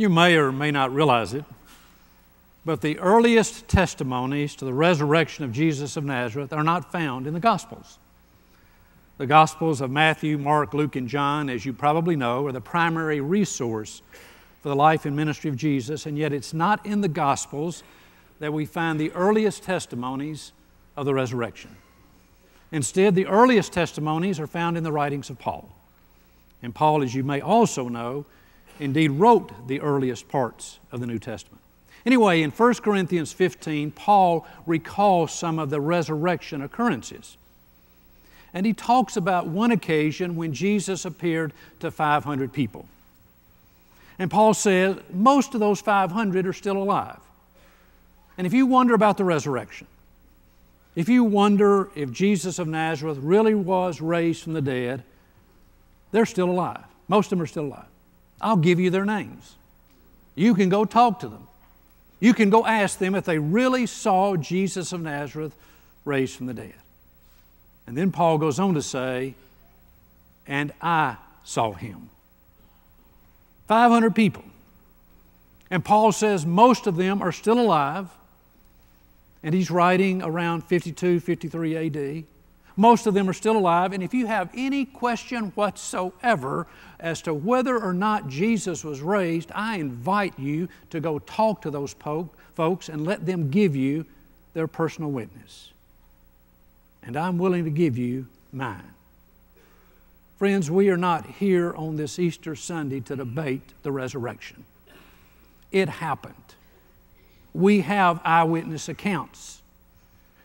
You may or may not realize it, but the earliest testimonies to the resurrection of Jesus of Nazareth are not found in the Gospels. The Gospels of Matthew, Mark, Luke, and John, as you probably know, are the primary resource for the life and ministry of Jesus, and yet it's not in the Gospels that we find the earliest testimonies of the resurrection. Instead, the earliest testimonies are found in the writings of Paul. And Paul, as you may also know, indeed wrote the earliest parts of the New Testament. Anyway, in 1 Corinthians 15, Paul recalls some of the resurrection occurrences. And he talks about one occasion when Jesus appeared to 500 people. And Paul says most of those 500 are still alive. And if you wonder about the resurrection, if you wonder if Jesus of Nazareth really was raised from the dead, they're still alive. Most of them are still alive. I'll give you their names. You can go talk to them. You can go ask them if they really saw Jesus of Nazareth raised from the dead. And then Paul goes on to say, and I saw him. 500 people. And Paul says most of them are still alive. And he's writing around 52, 53 A.D. Most of them are still alive. And if you have any question whatsoever as to whether or not Jesus was raised, I invite you to go talk to those folks and let them give you their personal witness. And I'm willing to give you mine. Friends, we are not here on this Easter Sunday to debate the resurrection. It happened. We have eyewitness accounts.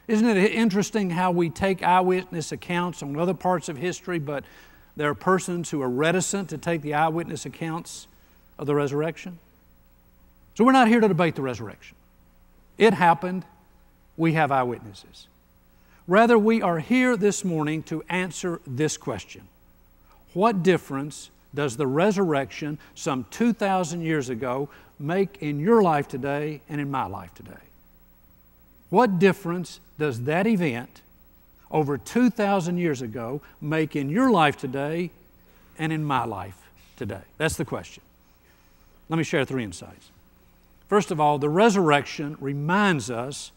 Isn't it interesting how we take eyewitness accounts on other parts of history, but there are persons who are reticent to take the eyewitness accounts of the resurrection? So we're not here to debate the resurrection. It happened. We have eyewitnesses. Rather, we are here this morning to answer this question. What difference does the resurrection some 2,000 years ago make in your life today and in my life today? What difference does that event over 2,000 years ago make in your life today and in my life today? That's the question. Let me share 3 insights. First of all, the resurrection reminds us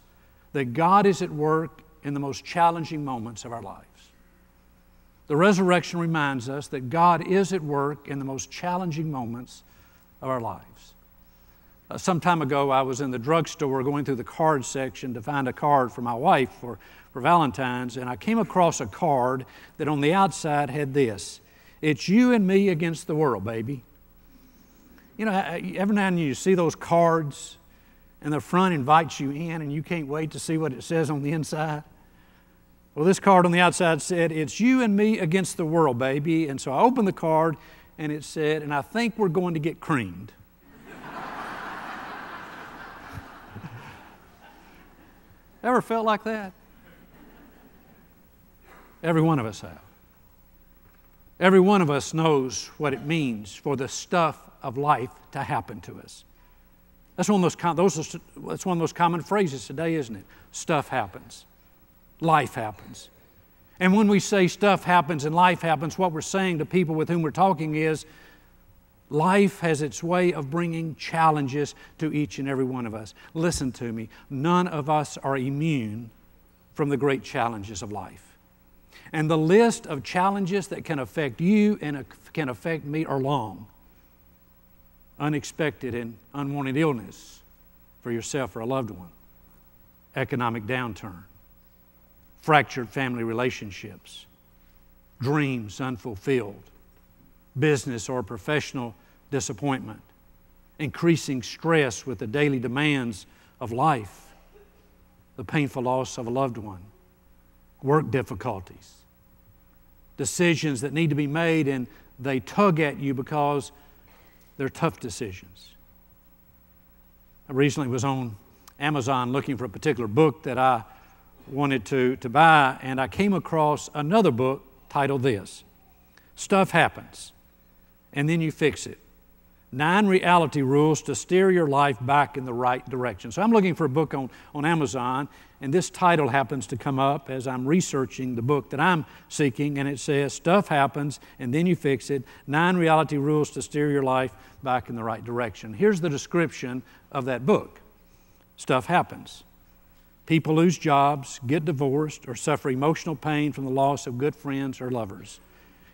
that God is at work in the most challenging moments of our lives. The resurrection reminds us that God is at work in the most challenging moments of our lives. Some time ago, I was in the drugstore going through the card section to find a card for my wife for Valentine's, and I came across a card that on the outside had this: "It's you and me against the world, baby." You know, every now and then you see those cards, and the front invites you in, and you can't wait to see what it says on the inside. Well, this card on the outside said, "It's you and me against the world, baby." And so I opened the card, and it said, "And I think we're going to get creamed." Ever felt like that? Every one of us have. Every one of us knows what it means for the stuff of life to happen to us. That's one of the most common phrases today, isn't it? Stuff happens. Life happens. And when we say stuff happens and life happens, what we're saying to people with whom we're talking is life has its way of bringing challenges to each and every one of us. Listen to me. None of us are immune from the great challenges of life. And the list of challenges that can affect you and can affect me are long. Unexpected and unwanted illness for yourself or a loved one. Economic downturn. Fractured family relationships. Dreams unfulfilled. Business or professional disappointment, increasing stress with the daily demands of life, the painful loss of a loved one, work difficulties, decisions that need to be made and they tug at you because they're tough decisions. I recently was on Amazon looking for a particular book that I wanted to buy, and I came across another book titled this: "Stuff Happens, and Then You Fix It," 9 reality rules to steer your life back in the right direction. So I'm looking for a book on Amazon, and this title happens to come up as I'm researching the book that I'm seeking, and it says, Stuff Happens, and Then You Fix It, 9 Reality Rules to Steer Your Life Back in the Right Direction. Here's the description of that book. Stuff happens. People lose jobs, get divorced, or suffer emotional pain from the loss of good friends or lovers.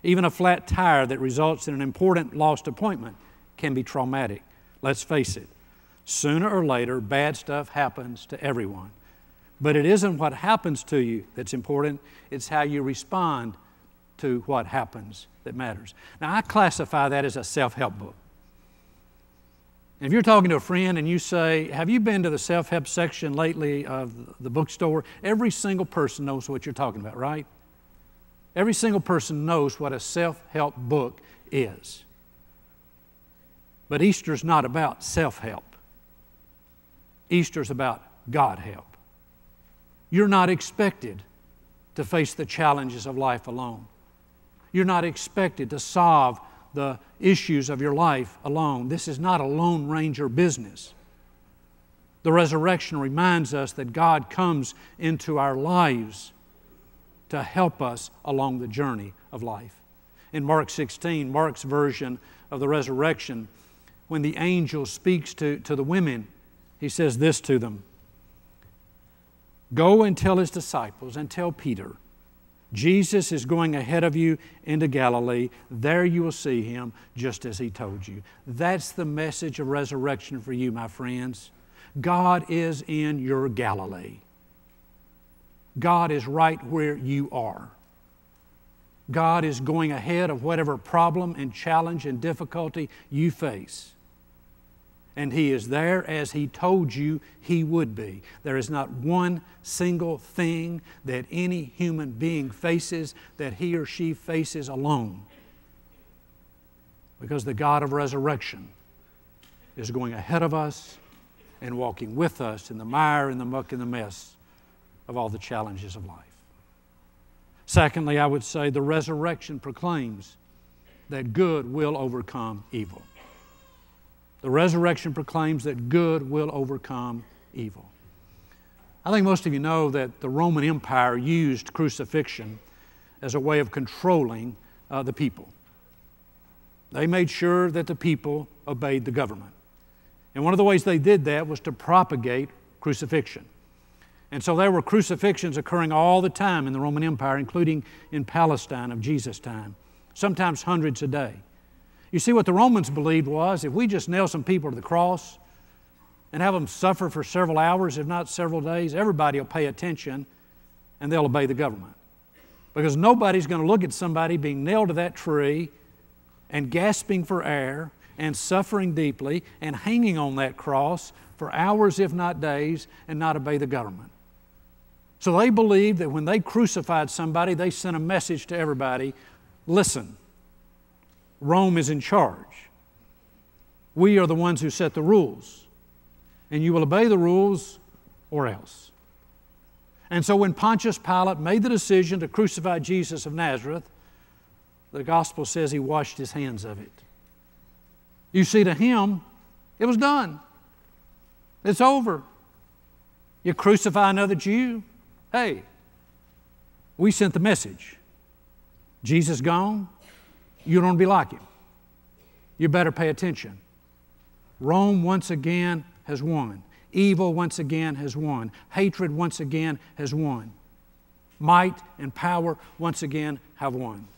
Even a flat tire that results in an important lost appointment can be traumatic. Let's face it, sooner or later, bad stuff happens to everyone. But it isn't what happens to you that's important, it's how you respond to what happens that matters. Now, I classify that as a self-help book. And if you're talking to a friend and you say, have you been to the self-help section lately of the bookstore? Every single person knows what you're talking about, right? Every single person knows what a self-help book is. But Easter's not about self-help. Easter's about God help. You're not expected to face the challenges of life alone. You're not expected to solve the issues of your life alone. This is not a Lone Ranger business. The resurrection reminds us that God comes into our lives to help us along the journey of life. In Mark 16, Mark's version of the resurrection, when the angel speaks to the women, he says this to them, Go and tell his disciples and tell Peter, Jesus is going ahead of you into Galilee. There you will see him just as he told you. That's the message of resurrection for you, my friends. God is in your Galilee. God is right where you are. God is going ahead of whatever problem and challenge and difficulty you face. And He is there as He told you He would be. There is not one single thing that any human being faces that he or she faces alone. Because the God of resurrection is going ahead of us and walking with us in the mire and the muck and the mess of all the challenges of life. Secondly, I would say the resurrection proclaims that good will overcome evil. The resurrection proclaims that good will overcome evil. I think most of you know that the Roman Empire used crucifixion as a way of controlling the people. They made sure that the people obeyed the government. And one of the ways they did that was to propagate crucifixion. And so there were crucifixions occurring all the time in the Roman Empire, including in Palestine of Jesus' time, sometimes hundreds a day. You see, what the Romans believed was if we just nail some people to the cross and have them suffer for several hours, if not several days, everybody will pay attention and they'll obey the government. Because nobody's going to look at somebody being nailed to that tree and gasping for air and suffering deeply and hanging on that cross for hours, if not days, and not obey the government. So they believed that when they crucified somebody, they sent a message to everybody, listen, Rome is in charge. We are the ones who set the rules, and you will obey the rules or else. And so when Pontius Pilate made the decision to crucify Jesus of Nazareth, the gospel says he washed his hands of it. You see, to him, it was done. It's over. You crucify another Jew, hey, we sent the message. Jesus gone, you don't want to be like him. You better pay attention. Rome once again has won. Evil once again has won. Hatred once again has won. Might and power once again have won.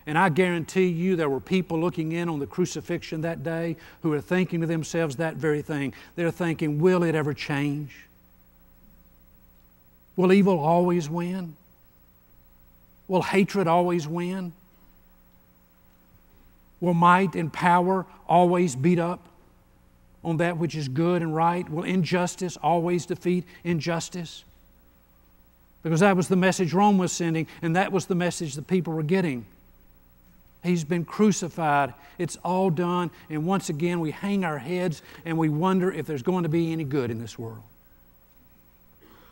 And I guarantee you there were people looking in on the crucifixion that day who are thinking to themselves that very thing. They're thinking, will it ever change? Will evil always win? Will hatred always win? Will might and power always beat up on that which is good and right? Will injustice always defeat injustice? Because that was the message Rome was sending, and that was the message the people were getting. He's been crucified. It's all done. And once again, we hang our heads and we wonder if there's going to be any good in this world.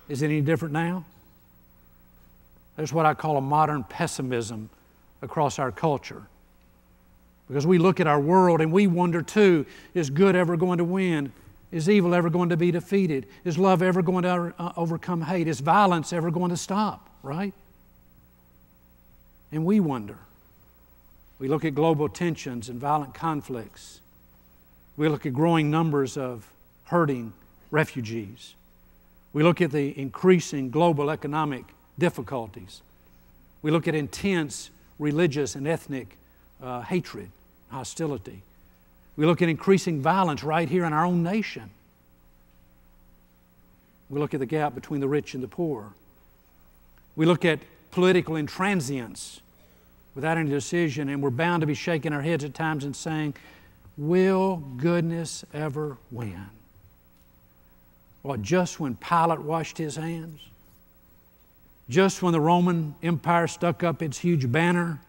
Is it any different now? There's what I call a modern pessimism across our culture. Because we look at our world and we wonder too, is good ever going to win? Is evil ever going to be defeated? Is love ever going to overcome hate? Is violence ever going to stop, right? And we wonder. We look at global tensions and violent conflicts. We look at growing numbers of hurting refugees. We look at the increasing global economic difficulties. We look at intense religious and ethnic hatred, hostility. We look at increasing violence right here in our own nation. We look at the gap between the rich and the poor. We look at political intransience without any decision, and we're bound to be shaking our heads at times and saying, will goodness ever win? Well, just when Pilate washed his hands, just when the Roman Empire stuck up its huge banner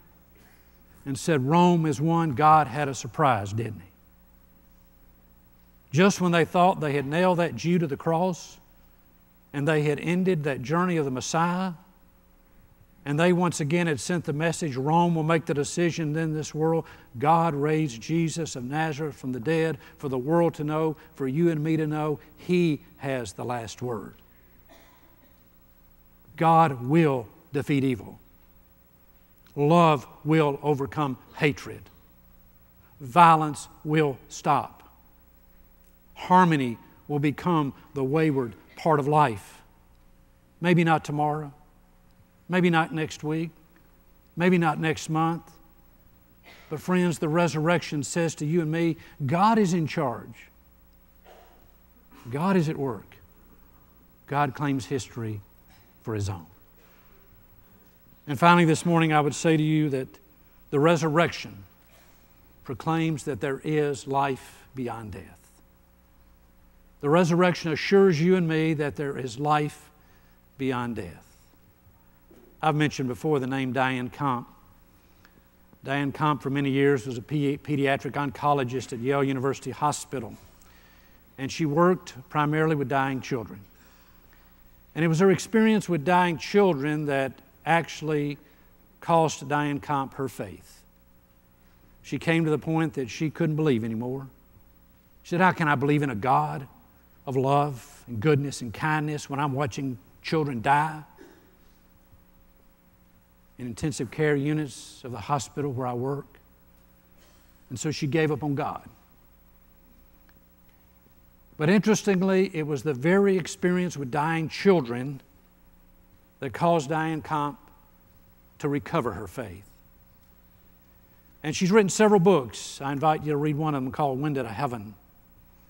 and said Rome is won, God had a surprise, didn't He? Just when they thought they had nailed that Jew to the cross and they had ended that journey of the Messiah, and they once again had sent the message, Rome will make the decision in this world, God raised Jesus of Nazareth from the dead for the world to know, for you and me to know, He has the last word. God will defeat evil. Love will overcome hatred. Violence will stop. Harmony will become the wayward part of life. Maybe not tomorrow. Maybe not next week. Maybe not next month. But friends, the resurrection says to you and me, God is in charge. God is at work. God claims history for His own. And finally this morning I would say to you that the resurrection proclaims that there is life beyond death. The resurrection assures you and me that there is life beyond death. I've mentioned before the name Diane Comp. Diane Comp for many years was a pediatric oncologist at Yale University Hospital, and she worked primarily with dying children. And it was her experience with dying children that actually cost Diane Comp her faith. She came to the point that she couldn't believe anymore. She said, how can I believe in a God of love and goodness and kindness when I'm watching children die in intensive care units of the hospital where I work? And so she gave up on God. But interestingly, it was the very experience with dying children that caused Diane Comp to recover her faith. And she's written several books. I invite you to read one of them called When Did I Heaven?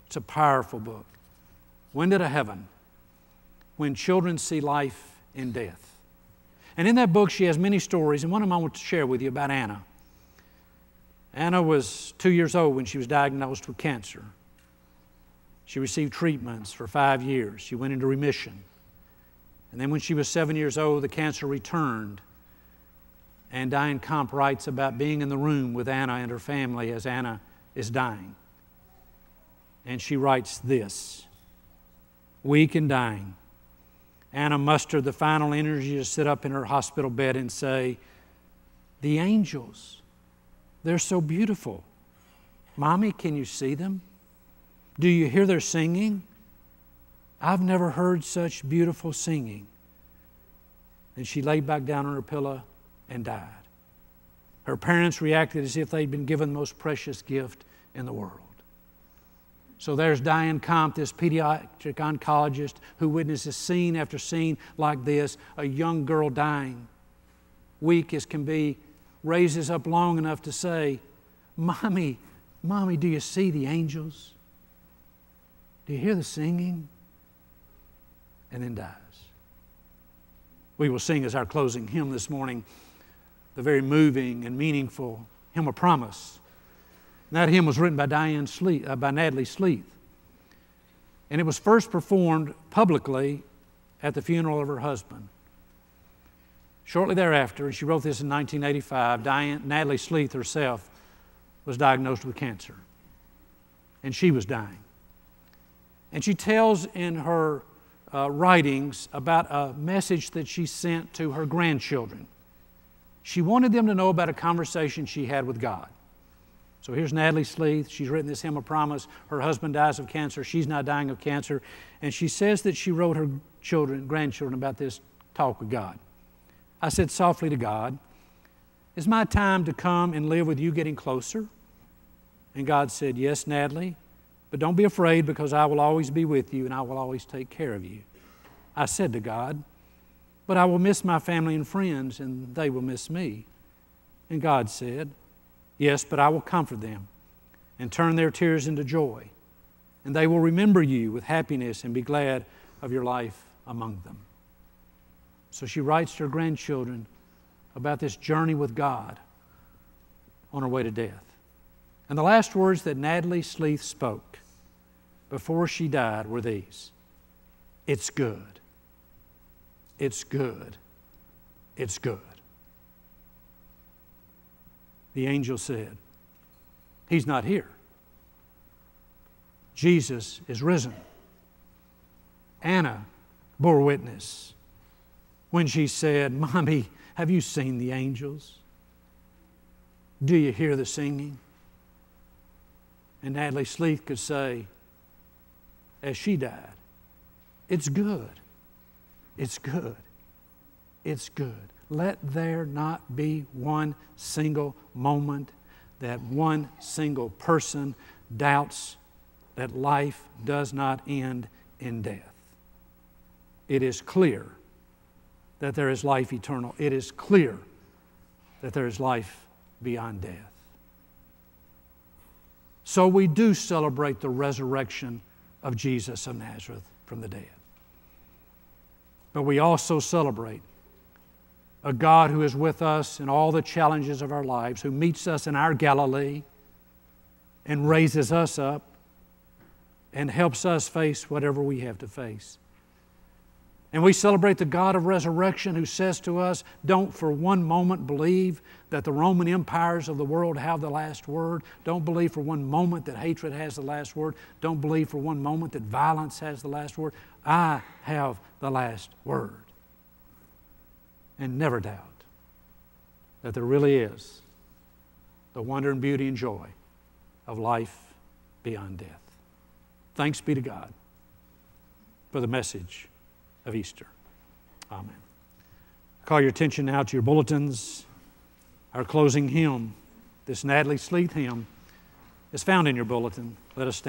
It's a powerful book. When Did I Heaven? When Children See Life in Death. And in that book she has many stories, and one of them I want to share with you about Anna. Anna was 2 years old when she was diagnosed with cancer. She received treatments for 5 years. She went into remission. And then when she was 7 years old, the cancer returned. And Diane Comp writes about being in the room with Anna and her family as Anna is dying. And she writes this, weak and dying, Anna mustered the final energy to sit up in her hospital bed and say, the angels, they're so beautiful. Mommy, can you see them? Do you hear their singing? I've never heard such beautiful singing. And she laid back down on her pillow and died. Her parents reacted as if they'd been given the most precious gift in the world. So there's Diane Comp, this pediatric oncologist who witnesses scene after scene like this, a young girl dying, weak as can be, raises up long enough to say, Mommy, Mommy, do you see the angels? Do you hear the singing? And then dies. We will sing as our closing hymn this morning the very moving and meaningful hymn of promise. And that hymn was written by Natalie Sleeth. And it was first performed publicly at the funeral of her husband. Shortly thereafter, and she wrote this in 1985, Natalie Sleeth herself was diagnosed with cancer. And she was dying. And she tells in her writings about a message that she sent to her grandchildren. She wanted them to know about a conversation she had with God. So here's Natalie Sleeth. She's written this hymn of promise. Her husband dies of cancer. She's now dying of cancer. And she says that she wrote her grandchildren about this talk with God. I said softly to God, "Is my time to come and live with you getting closer?" And God said, "Yes, Natalie, but don't be afraid, because I will always be with you and I will always take care of you." I said to God, "But I will miss my family and friends, and they will miss me." And God said, "Yes, but I will comfort them and turn their tears into joy, and they will remember you with happiness and be glad of your life among them." So she writes to her grandchildren about this journey with God on her way to death. And the last words that Natalie Sleeth spoke before she died were these: "It's good. It's good. It's good." The angel said, "He's not here. Jesus is risen." Anna bore witness when she said, "Mommy, have you seen the angels? Do you hear the singing?" And Natalie Sleeth could say, as she died, "It's good. It's good. It's good." Let there not be one single moment that one single person doubts that life does not end in death. It is clear that there is life eternal. It is clear that there is life beyond death. So we do celebrate the resurrection of Jesus of Nazareth from the dead. But we also celebrate a God who is with us in all the challenges of our lives, who meets us in our Galilee and raises us up and helps us face whatever we have to face. And we celebrate the God of resurrection who says to us, don't for one moment believe that the Roman empires of the world have the last word. Don't believe for one moment that hatred has the last word. Don't believe for one moment that violence has the last word. I have the last word. And never doubt that there really is the wonder and beauty and joy of life beyond death. Thanks be to God for the message of Easter. Amen. I call your attention now to your bulletins. Our closing hymn, this Natalie Sleeth hymn, is found in your bulletin. Let us stand.